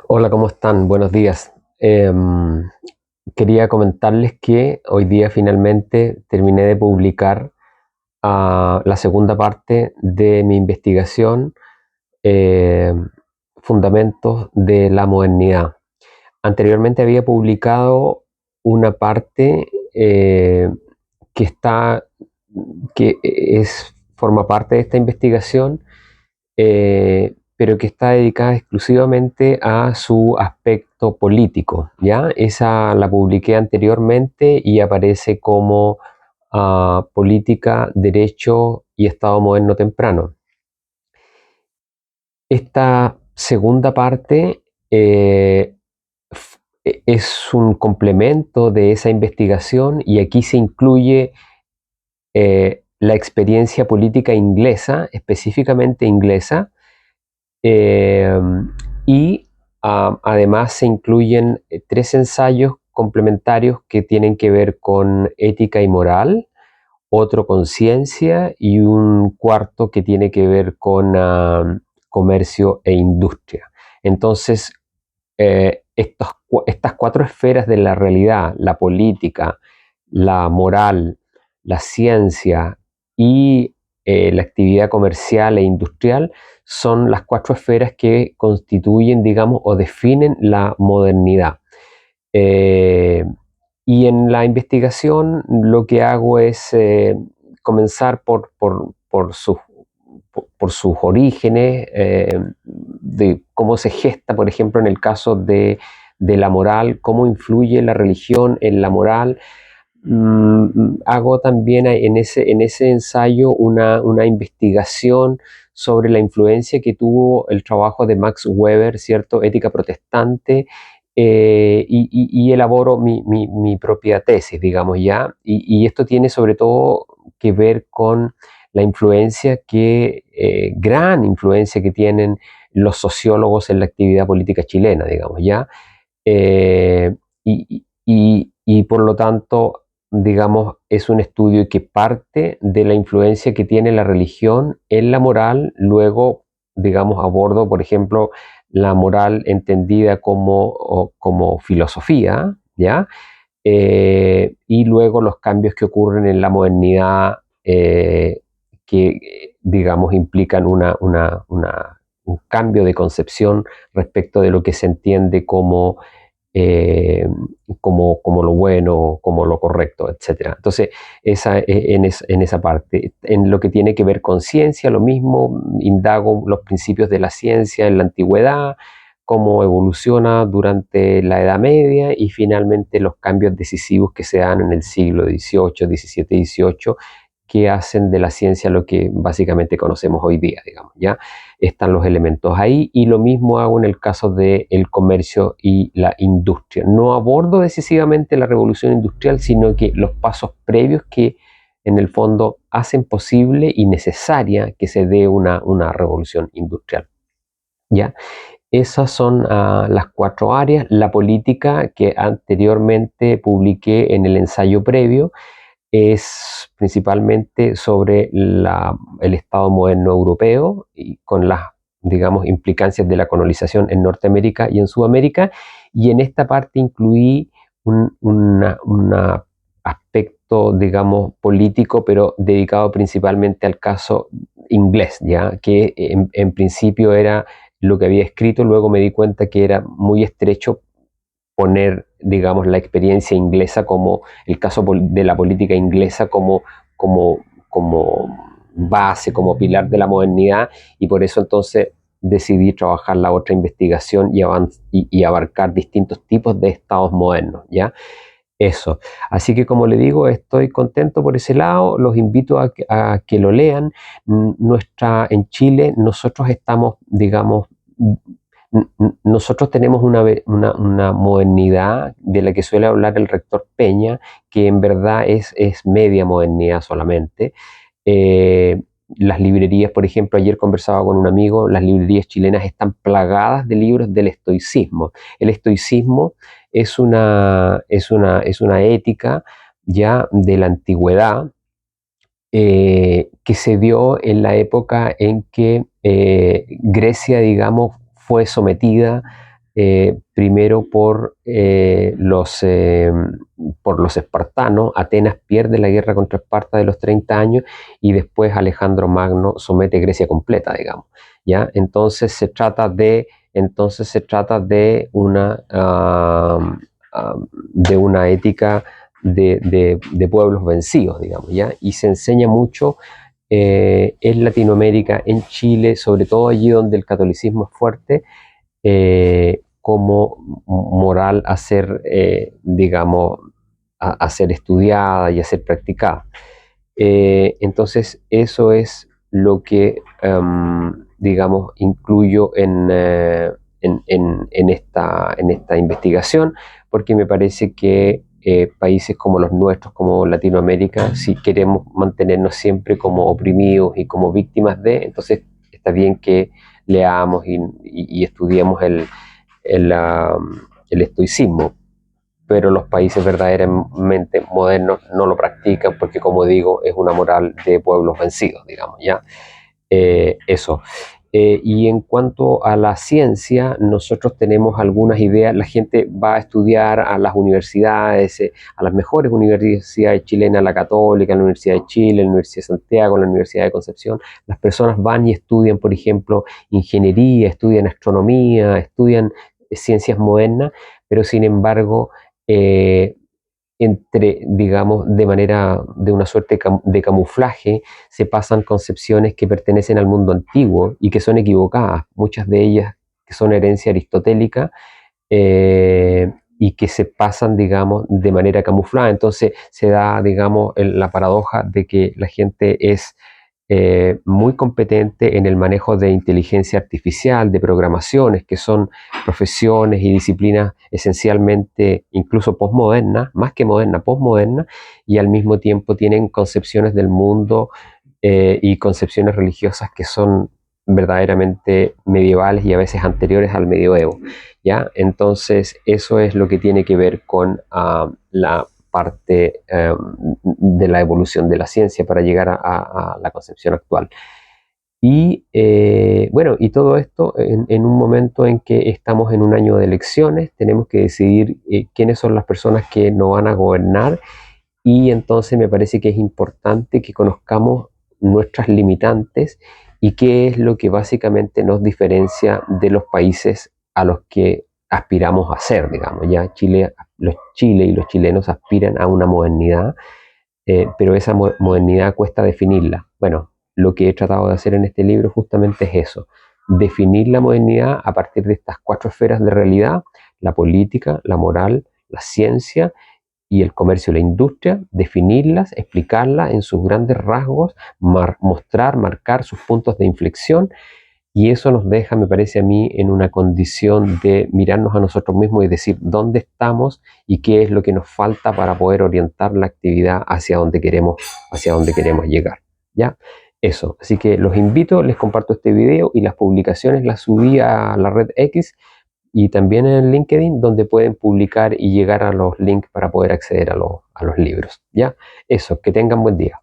Hola, ¿cómo están? Buenos días. Quería comentarles que hoy día finalmente terminé de publicar la segunda parte de mi investigación, eh, Fundamentos de la Modernidad. Anteriormente había publicado una parte que está, forma parte de esta investigación, pero que está dedicada exclusivamente a su aspecto político, ¿ya? Esa la publiqué anteriormente y aparece como Política, Derecho y Estado Moderno Temprano. Esta segunda parte es un complemento de esa investigación y aquí se incluye la experiencia política inglesa, específicamente inglesa, Eh, y además se incluyen tres ensayos complementarios que tienen que ver con ética y moral, otro con ciencia y un cuarto que tiene que ver con comercio e industria. Entonces, estas cuatro esferas de la realidad, la política, la moral, la ciencia y la actividad comercial e industrial, son las cuatro esferas que constituyen, digamos, o definen la modernidad. Eh, y en la investigación lo que hago es comenzar por sus orígenes, de cómo se gesta, por ejemplo, en el caso de la moral, cómo influye la religión en la moral. Hago también en ese ensayo una investigación sobre la influencia que tuvo el trabajo de Max Weber, ¿cierto? Ética protestante, y elaboro mi propia tesis, digamos, ¿ya? Y esto tiene sobre todo que ver con la influencia gran influencia que tienen los sociólogos en la actividad política chilena, digamos, ¿ya? Eh, y por lo tanto, digamos, es un estudio que parte de la influencia que tiene la religión en la moral, luego, digamos, abordo, por ejemplo, la moral entendida como filosofía, ¿ya? Y luego los cambios que ocurren en la modernidad, que, digamos, implican un cambio de concepción respecto de lo que se entiende eh, como lo bueno, como lo correcto, etc. Entonces, en esa parte. En lo que tiene que ver con ciencia, lo mismo, indago los principios de la ciencia en la antigüedad, cómo evoluciona durante la Edad Media y finalmente los cambios decisivos que se dan en el siglo XVIII, XVII, XVIII, que hacen de la ciencia lo que básicamente conocemos hoy día, digamos, ¿ya? Están los elementos ahí y lo mismo hago en el caso del comercio y la industria. No abordo decisivamente la revolución industrial, sino que los pasos previos que en el fondo hacen posible y necesaria que se dé una revolución industrial, ¿ya? Esas son las cuatro áreas. La política que anteriormente publiqué en el ensayo previo es principalmente sobre el Estado moderno europeo y con las, digamos, implicancias de la colonización en Norteamérica y en Sudamérica. Y en esta parte incluí un aspecto, digamos, político, pero dedicado principalmente al caso inglés, ¿ya? Que en principio era lo que había escrito, luego me di cuenta que era muy estrecho poner, digamos, la experiencia inglesa como el caso de la política inglesa como, como base, como pilar de la modernidad, y por eso entonces decidí trabajar la otra investigación y abarcar distintos tipos de estados modernos, ¿ya? Eso. Así que como le digo, estoy contento por ese lado, los invito a que lo lean. En Chile nosotros estamos, digamos, nosotros tenemos una modernidad de la que suele hablar el rector Peña, que en verdad es media modernidad solamente. Las librerías, por ejemplo, ayer conversaba con un amigo, las librerías chilenas están plagadas de libros del estoicismo. El estoicismo es una ética ya de la antigüedad, que se dio en la época en que Grecia, digamos, fue sometida primero por los espartanos. Atenas pierde la guerra contra Esparta de los 30 años y después Alejandro Magno somete Grecia completa, digamos, ¿ya? Entonces se trata de de una ética de pueblos vencidos, digamos, ¿ya? Y se enseña mucho en Latinoamérica, en Chile, sobre todo allí donde el catolicismo es fuerte, como moral a ser, digamos, a ser estudiada y a ser practicada. Entonces, eso es lo que, digamos, incluyo en esta investigación, porque me parece que países como los nuestros, como Latinoamérica, si queremos mantenernos siempre como oprimidos y como víctimas de, entonces está bien que leamos y estudiemos el estoicismo, pero los países verdaderamente modernos no lo practican porque, como digo, es una moral de pueblos vencidos, digamos, ¿ya? Eso. Y en cuanto a la ciencia, nosotros tenemos algunas ideas. La gente va a estudiar a las universidades, a las mejores universidades chilenas, la Católica, la Universidad de Chile, la Universidad de Santiago, la Universidad de Concepción. Las personas van y estudian, por ejemplo, ingeniería, estudian astronomía, estudian ciencias modernas, pero sin embargo, eh, digamos, de una suerte de camuflaje, se pasan concepciones que pertenecen al mundo antiguo y que son equivocadas, muchas de ellas que son herencia aristotélica, y que se pasan, digamos, de manera camuflada. Entonces se da, digamos, la paradoja de que la gente es muy competente en el manejo de inteligencia artificial, de programaciones, que son profesiones y disciplinas esencialmente incluso postmodernas, más que modernas, postmodernas, y al mismo tiempo tienen concepciones del mundo y concepciones religiosas que son verdaderamente medievales y a veces anteriores al medioevo, ¿ya? Entonces, eso es lo que tiene que ver con la parte de la evolución de la ciencia para llegar a la concepción actual. Y bueno, y todo esto en un momento en que estamos en un año de elecciones, tenemos que decidir quiénes son las personas que nos van a gobernar, y entonces me parece que es importante que conozcamos nuestras limitantes y qué es lo que básicamente nos diferencia de los países a los que aspiramos a ser, digamos. Ya Chile y los chilenos aspiran a una modernidad, pero esa modernidad cuesta definirla. Bueno, lo que he tratado de hacer en este libro justamente es eso, definir la modernidad a partir de estas 4 esferas de realidad: la política, la moral, la ciencia y el comercio y la industria, definirlas, explicarlas en sus grandes rasgos, marcar sus puntos de inflexión, y eso nos deja, me parece a mí, en una condición de mirarnos a nosotros mismos y decir dónde estamos y qué es lo que nos falta para poder orientar la actividad hacia dónde queremos llegar, ¿ya? Eso, así que los invito, les comparto este video y las publicaciones las subí a la red X y también en LinkedIn, donde pueden publicar y llegar a los links para poder acceder a los libros, ¿ya? Eso, que tengan buen día.